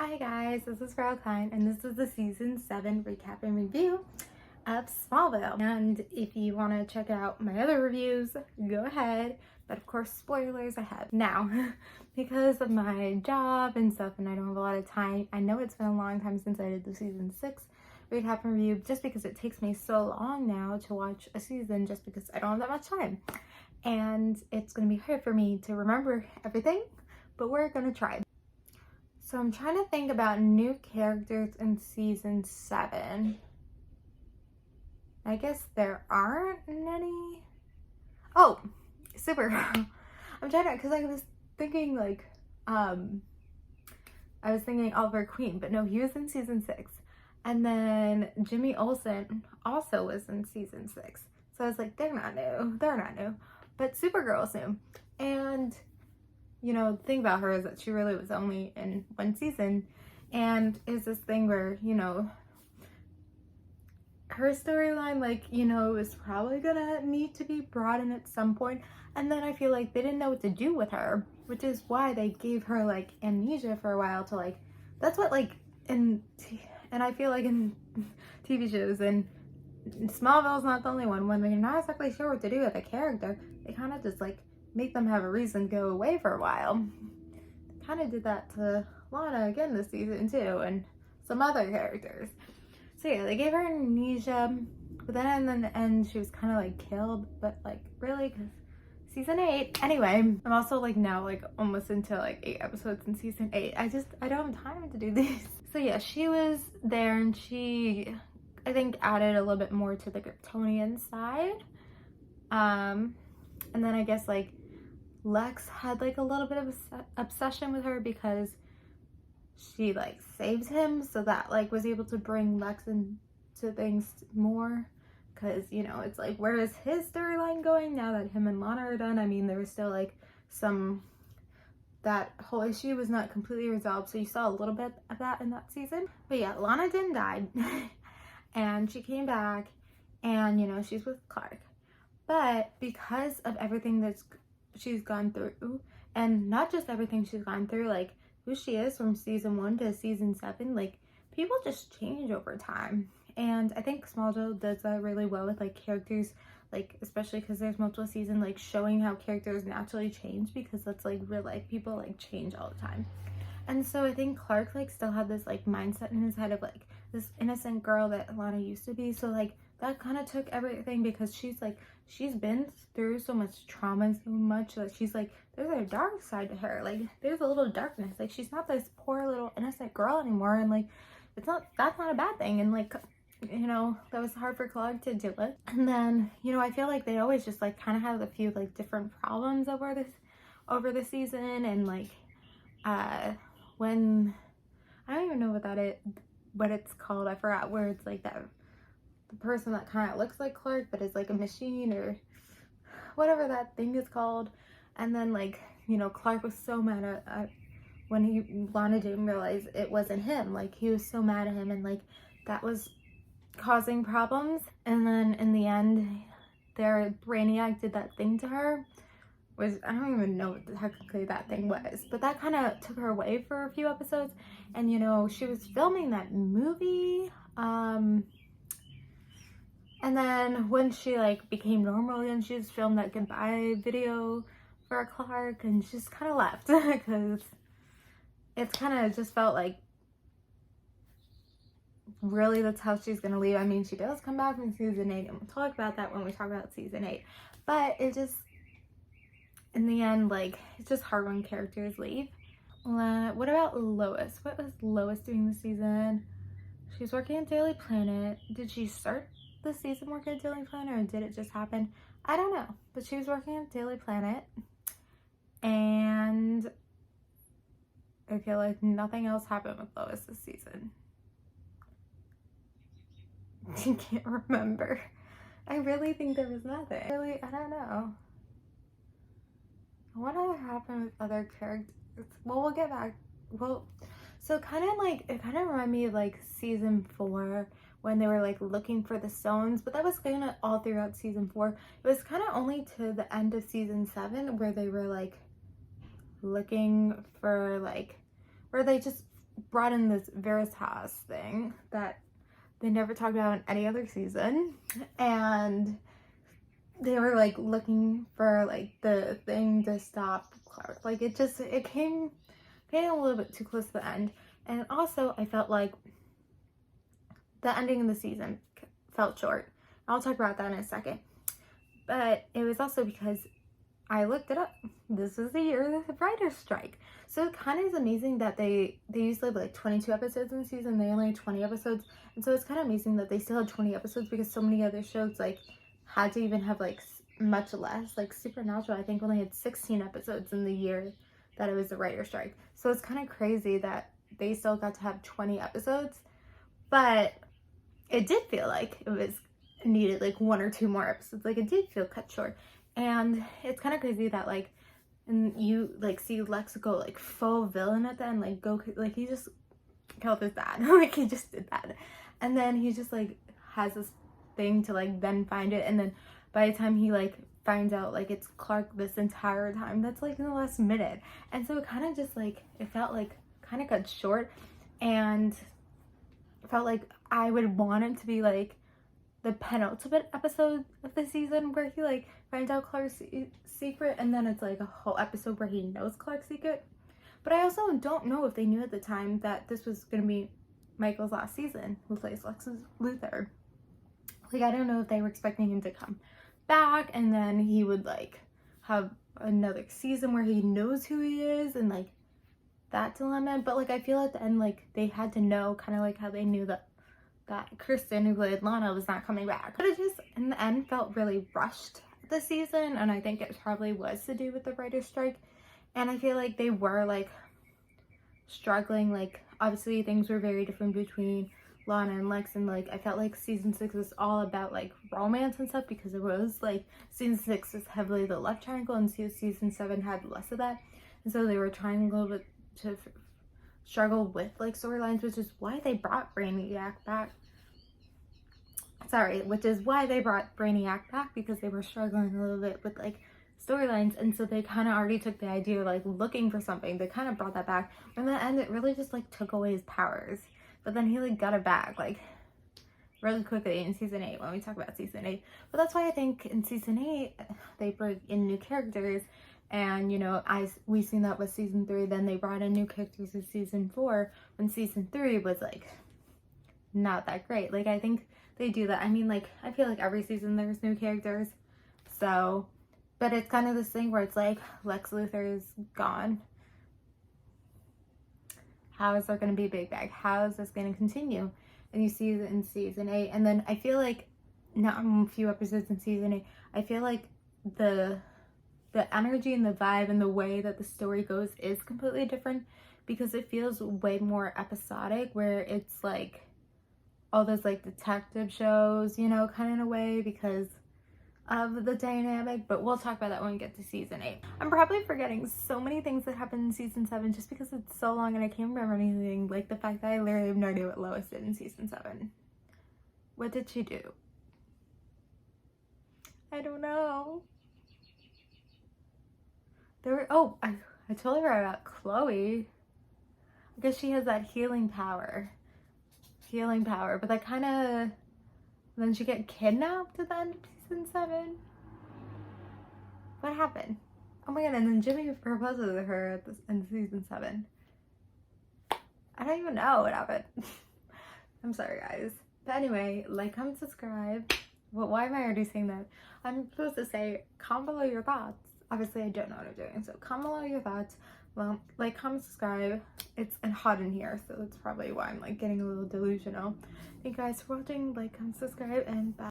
Hi guys, this is Farrell Klein and this is the season 7 recap and review of Smallville. And if you want to check out my other reviews, go ahead. But of course, spoilers ahead. Now, because of my job and stuff and I don't have a lot of time, I know it's been a long time since I did the season 6 recap and review just because it takes me so long now to watch a season just because I don't have that much time. And it's going to be hard for me to remember everything, but we're going to try. So I'm trying to think about new characters in season 7. I guess there aren't any. Oh, Supergirl. I'm trying to, because I was thinking like, I was thinking Oliver Queen, but no, he was in season 6. And then Jimmy Olsen also was in season 6. So I was like, they're not new. But Supergirl's new. And you know, the thing about her is that she really was only in one season, and it's this thing where, you know, her storyline, like, you know, is probably gonna need to be brought in at some point, and then I feel like they didn't know what to do with her, which is why they gave her, like, amnesia for a while to, like, that's what, like, and I feel like in TV shows, and Smallville's not the only one, when they're not exactly sure what to do with a character, they kind of just, like, make them have a reason to go away for a while. Kind of did that to Lana again this season too, and some other characters. So yeah, they gave her amnesia, but then in the end she was kind of like killed, but like really, because season 8. Anyway, I'm also like now like almost into like 8 episodes in season 8. I don't have time to do these. So yeah, she was there and she, I think, added a little bit more to the Kryptonian side. And then I guess like Lex had like a little bit of obsession with her because she like saved him, so that like was able to bring Lex into things more, because you know it's like, where is his storyline going now that him and Lana are done? I mean, there was still like that whole issue was not completely resolved, so you saw a little bit of that in that season. But yeah, Lana didn't die and she came back, and you know, she's with Clark. But because of everything that's she's gone through, and not just everything she's gone through, like who she is from season 1 to season 7, like people just change over time. And I think Smallville does that really well with like characters, like especially because there's multiple seasons, like showing how characters naturally change, because that's like real life, people like change all the time. And so I think Clark like still had this like mindset in his head of like this innocent girl that Lana used to be, so like that kind of took everything, because she's been through so much trauma and so much that she's like, there's a dark side to her, like there's a little darkness, like she's not this poor little innocent girl anymore, and like that's not a bad thing. And like, you know, that was hard for Clark to deal with. And then, you know, I feel like they always just like kind of have a few like different problems over the season, and like when I don't even know what it's called, I forgot, where it's like that the person that kind of looks like Clark but is like a machine, or whatever that thing is called. And then like, you know, Clark was so mad at when Lana didn't realize it wasn't him, like he was so mad at him, and like that was causing problems. And then in the end, their Brainiac did that thing to her, was, I don't even know what technically that thing was, but that kind of took her away for a few episodes. And you know, she was filming that movie, and then when she like became normal again, she just filmed that goodbye video for Clark, and she just kind of left because it's kind of just felt like, really, that's how she's gonna leave. I mean, she does come back in season 8, and we'll talk about that when we talk about season 8, but it just, in the end, like, it's just hard when characters leave. What about Lois? What was Lois doing this season? She's working at Daily Planet. Did she start the season working at Daily Planet, or did it just happen? I don't know, but she was working at Daily Planet, and I feel like nothing else happened with Lois this season. I can't remember. I really think there was nothing. Really, I don't know. What other happened with other characters? Well, we'll get back. Well, so kind of like, it kind of reminded me of like season 4, when they were like looking for the stones, but that was kind of all throughout season 4. It was kind of only to the end of season 7 where they were like looking for like, where they just brought in this Veritas thing that they never talked about in any other season, and they were like looking for like the thing to stop Clark. Like it came a little bit too close to the end. And also I felt like the ending of the season felt short. I'll talk about that in a second. But it was also because I looked it up. This is the year of the writer's strike. So it kind of is amazing that they usually have like 22 episodes in the season. They only had 20 episodes. And so it's kind of amazing that they still had 20 episodes because so many other shows like had to even have like much less. Like Supernatural, I think, only had 16 episodes in the year that it was the writer's strike. So it's kind of crazy that they still got to have 20 episodes. But it did feel like it was needed like 1 or 2 more episodes. Like it did feel cut short. And it's kind of crazy that like, and you like see Lex go like full villain at the end, like go, like he just killed his dad. Like he just did that. And then he just like has this thing to like then find it. And then by the time he like finds out like it's Clark this entire time, that's like in the last minute. And so it kind of just like, it felt like kind of cut short, and felt like I would want it to be like the penultimate episode of the season where he like finds out Clark's secret, and then it's like a whole episode where he knows Clark's secret. But I also don't know if they knew at the time that this was gonna be Michael's last season, who plays Lex Luthor. Like I don't know if they were expecting him to come back and then he would like have another season where he knows who he is and like that dilemma. But like I feel at the end like they had to know, kind of like how they knew that Kristen, who played Lana, was not coming back. But it just in the end felt really rushed this season, and I think it probably was to do with the writer's strike. And I feel like they were like struggling. Like obviously things were very different between Lana and Lex, and like I felt like season 6 was all about like romance and stuff, because it was like season 6 is heavily the love triangle and season 7 had less of that. And so they were trying a little bit to struggle with like storylines, which is why they brought Brainiac back. Which is why they brought Brainiac back, because they were struggling a little bit with like storylines. And so they kind of already took the idea of like looking for something. They kind of brought that back. And in the end, it really just like took away his powers. But then he like got it back like really quickly in season 8 when we talk about season 8. But that's why I think in season 8 they bring in new characters. And you know, we've seen that with season 3. Then they brought in new characters in season 4 when season 3 was like not that great. Like I think they do that. I mean, like I feel like every season there's new characters. So, but it's kind of this thing where it's like Lex Luthor is gone. How is there going to be a big bag? How is this going to continue? And you see it in season 8. And then I feel like now a few episodes in season 8, I feel like the energy and the vibe and the way that the story goes is completely different, because it feels way more episodic, where it's like all those like detective shows, you know, kind of in a way because of the dynamic. But we'll talk about that when we get to season 8. I'm probably forgetting so many things that happened in season 7 just because it's so long and I can't remember anything. Like the fact that I literally have no idea what Lois did in season 7. What did she do? I don't know. I totally forgot about Chloe. I guess she has that healing power, but that kind of, then she get kidnapped at the end of season 7. What happened? Oh my god, and then Jimmy proposes to her at the end of season 7. I don't even know what happened. I'm sorry guys. But anyway, like, comment, subscribe. Well, why am I already saying that? I'm supposed to say comment below your thoughts. Obviously I don't know what I'm doing, so comment below your thoughts. Well, like, comment, subscribe. It's hot in here, so that's probably why I'm like getting a little delusional. Thank you guys for watching. Like, comment, subscribe, and bye.